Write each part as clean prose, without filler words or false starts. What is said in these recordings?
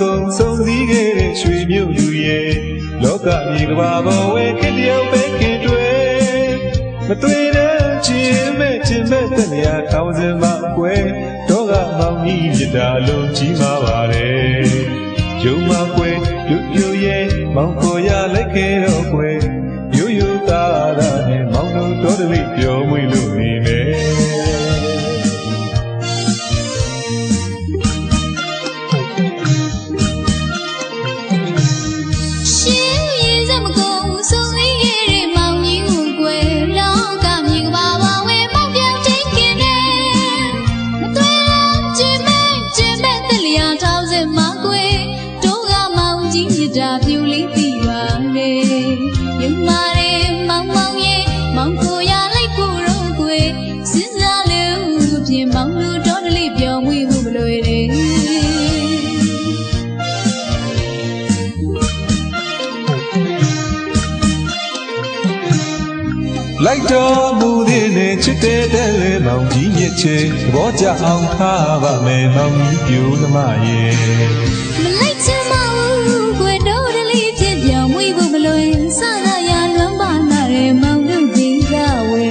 ကုန်ဆုံးစည်းခဲ့တဲ့ရွှေမြို့လူရဲ့လောကမြေကဘာပေါ်ဝဲခင်တယောက်ပဲခင်တွေ့မတွေ့တဲ့ချင်းမဲ့တဲ့နေရာထောင်စင်မှာကွယ်တော့ကမောင်ကြီးမြတ်တာလုံးကြီးမှာပါတယ်ယုံမှာကွယ်ပြူရဲ့မောင်ကိုရလိုက်ခဲ့တော့ကွယ်ရိုးသားတာနဲ့မောင်တို့တော်တလိပျော်မွေ့လို့နေမယ်ပြူလေးတီပါလေယမာရဲမောင်မောင်ရဲ့မောင်ကိုရလိုက်ကိုတော့ကွယ်စဉ်းစားလို့ပြင်မောင်တို့တော်တလေးပြောင်းမွေးဖို့မလွယ်တယ်လိုက်တော်မူတဲ့နဲ့ချစ်တဲ့လေမောင်ကြီးမြစ်ချေသဘောကျအောင်ထားပါမယ်မောင်ကြီးပြူသမားရဲ့မလိုက်ချင်ပါဘူးကွယ်တော်တလေးဖြစ်ပြောင်းမွေးဖို့မလွယ်စကားရလွမ်းပါနာတဲ့မောင်တို့ဒီကဝဲ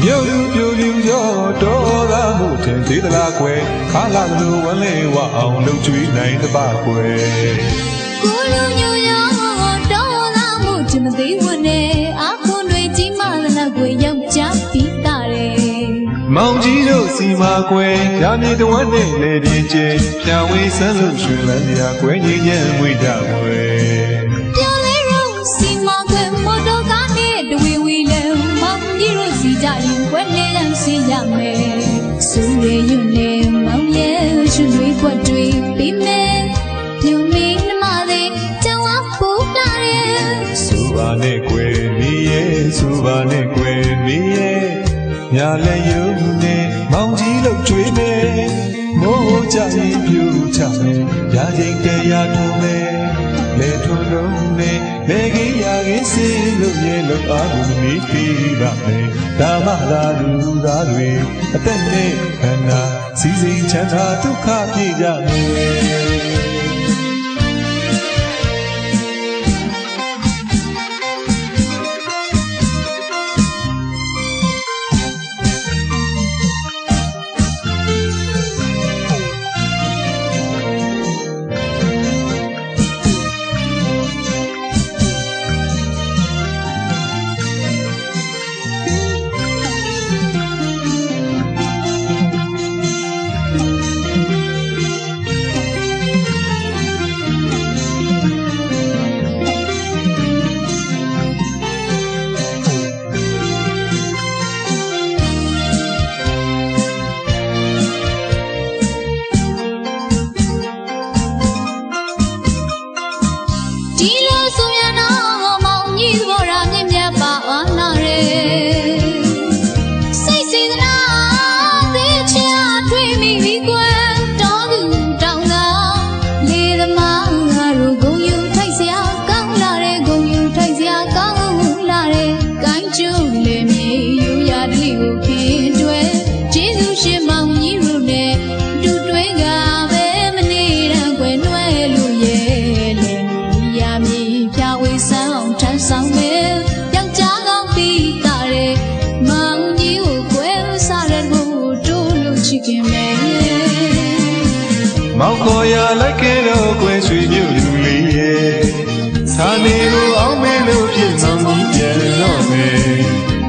မြို့လူပြူပြူရောတော်သားမှုထင်သေးသလားကွယ်ခါလာလို့ဝမ်းလေဝအောင်လှုပ်ချွေးနိုင်တပါကွယ်ကိုလူညိုရောတော်သားမှုထင်မသေးဘူးနဲ့အခုတွေကြီးမားလာကွယ်ယောက်ျားပြီးတာတယ်မောင်ကြီးတို့စီမာကွယ်ရာမြေတဝက်နဲ့လေပြင်းကျင်းဖြာဝေးဆန်းလို့ရွှေလန်းရာကွယ်ကြီးညံ့မွေ့တာကွယ်ပြောလေရောစီမာကွယ်မော်တော်ကားနဲ့တဝီဝီလဲမောင်ကြီးတို့စီကြရင်ကွယ်လေးတန်းစီရမယ်စူရဲရွနဲ့မောင်ရဲ့ရွှေတွေကွက်တွေပြီးမယ်မြုံမင်းနှမလေးကြောင်ဝပူလာတယ်စူပါနဲ့ကွယ်မီးရဲ့စူပါနဲ့ကွယ်မီးရဲ့ညာလည်းယုံနဲ့မောင်ကြီးလို့ကြွေးမယ်မိုးကြရင်ပြူချမယ်ရာချိန်တရားထုံးမယ်လေထုံးလုံးနဲ့လေကြီးရာကြီးစီလို့ရဲ့လို့အားကိုမီးပြီးပါမယ်ဒါမှသာလူသားတွေအသက်နဲ့ခန္ဓာစီစိမ်ချမ်းသာဒုက္ခပြေကြမယ်မောင်ကိုရလိုက်ခဲ့တော့ကွယ်ရွှေမြို့လူလေးရဲ့စာနေကိုအောင်မေးလို့ဖြစ်မောင်ကြီးပြန်တော့မယ်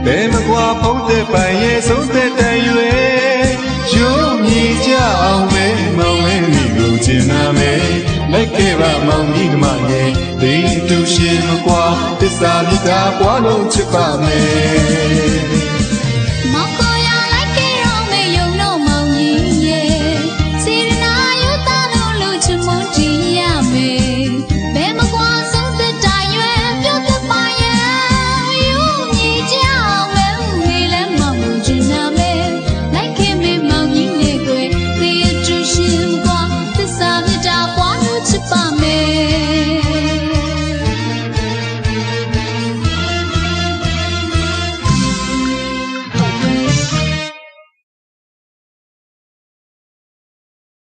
ဘယ်မကွာဖုံးတဲ့ပိုင်ရဲ့ဆုံးတဲ့တန်ရွယ်ရုံးမြည်ကြအောင်မဲမောင်မဲမိကိုကျင်နာမယ်လိုက်ခဲ့ပါမောင်ကြီးကမရဲ့ဒီတူရှင်မကွာသစ္စာမြတ်တာပွားလုံးချစ်ပါမယ်